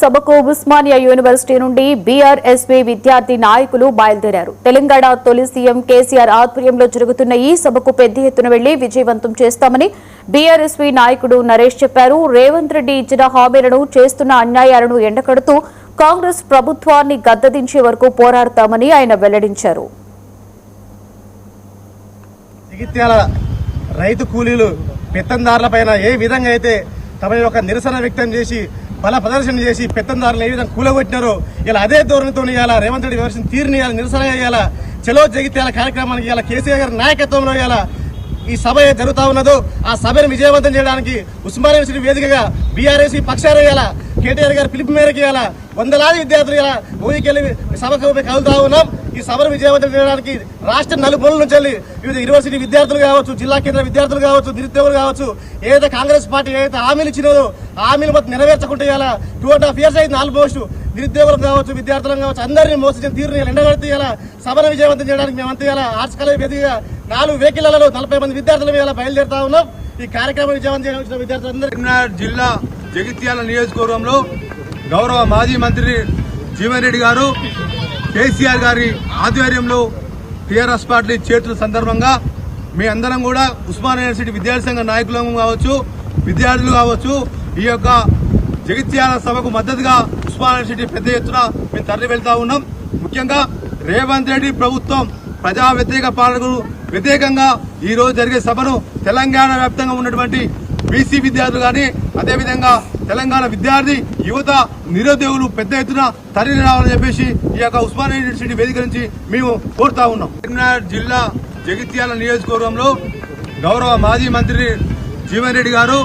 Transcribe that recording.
సభకు ఉస్మానియా యూనివర్సిటీ నుండి బీఆర్ఎస్పీ విద్యార్థి నాయకులు బయలుదేరారు. తెలంగాణ తొలి సీఎం కేసీఆర్ ఆధ్వర్యంలో జరుగుతున్న ఈ సభకు పెద్ద ఎత్తున వెళ్లి విజయవంతం చేస్తామని బీఆర్ఎస్పీ నాయకుడు నరేష్ చెప్పారు. రేవంత్ రెడ్డి ఇచ్చిన హామీలను చేస్తున్న అన్యాయాలను ఎండకడుతూ కాంగ్రెస్ ప్రభుత్వాన్ని గద్దదించే వరకు పోరాడతామని ఆయన వెల్లడించారు. రైతు కూలీలు పెత్తందారులపైన ఏ విధంగా అయితే తమ యొక్క నిరసన వ్యక్తం చేసి బల ప్రదర్శన చేసి పెత్తందారులు ఏ విధంగా కూలగొట్టినారో ఇలా అదే ధోరణితో ఇవాళ రేవంత్ రెడ్డి వ్యవస్థ తీరుని నిరసన ఇవాళ చలో జగిత్యాల కార్యక్రమానికి ఇవాళ కేసీఆర్ గారి నాయకత్వంలో ఇవాళ ఈ సభ జరుగుతా ఉన్నదో ఆ సభను విజయవంతం చేయడానికి ఉస్మానియా యూనివర్సిటీ వేదికగా బీఆర్ఎస్పీ పక్షాన ఇవాళ కేటీఆర్ గారి పిలుపు మేరకు ఇవాళ వందలాది విద్యార్థులు ఇలా ఊరికెళ్ళి సభకు కలుగుతా ఉన్నాం. ఈ సభను విజయవంతం చేయడానికి రాష్ట్ర నలుమూలల నుంచి వెళ్ళి వివిధ యూనివర్సిటీ విద్యార్థులు కావచ్చు, జిల్లా కేంద్ర విద్యార్థులు కావచ్చు, నిరుద్యోగులు కావచ్చు, ఏదైతే కాంగ్రెస్ పార్టీ ఏదైతే హామీలు ఇచ్చినదో హామీలు మొత్తం నెరవేర్చకుంటే ఇలా 2.5 years అయింది ఆల్మోస్ట్. నిరుద్యోగులు కావచ్చు, విద్యార్థులను కావచ్చు, అందరినీ మోసించిన తీరుని ఎండగడితే ఇలా సభను విజయవంతం చేయడానికి మేమంతా ఇలా ఆర్ట్స్ కాలేజ్ వేదికగా 4 వెహికళ్లలో 40 మంది విద్యార్థులు ఇలా బయలుదేరుతా ఉన్నాం. ఈ కార్యక్రమం విజయవంతం చేయడం విద్యార్థులందరూ జిల్లా జగిత్యాల నియోజకవర్గంలో గౌరవ మాజీ మంత్రి జీవన్ రెడ్డి గారు కేసీఆర్ గారి ఆధ్వర్యంలో టీఆర్ఎస్ పార్టీ చేతుల సందర్భంగా మీ అందరం కూడా ఉస్మానియా యూనివర్సిటీ విద్యార్థి సంఘ నాయకులు కావచ్చు, విద్యార్థులు కావచ్చు, ఈ యొక్క జగిత్యాల సభకు మద్దతుగా ఉస్మానియా యూనివర్సిటీ పెద్ద ఎత్తున మేము తరలి వెళ్తా ఉన్నాం. ముఖ్యంగా రేవంత్ రెడ్డి ప్రభుత్వం ప్రజా వ్యతిరేక పాలనకు వ్యతిరేకంగా ఈ రోజు జరిగే సభను తెలంగాణ వ్యాప్తంగా ఉన్నటువంటి బీసీ విద్యార్థులు కానీ అదేవిధంగా తెలంగాణ విద్యార్థి యువత నిరుద్యోగులు పెద్ద ఎత్తున తరలి రావాలని చెప్పేసి ఈ యొక్క ఉస్మానియా యూనివర్సిటీ వేదిక నుంచి మేము కోరుతా ఉన్నాం. జిల్లా జగిత్యాల నియోజకవర్గంలో గౌరవ మాజీ మంత్రి జీవన్ రెడ్డి గారు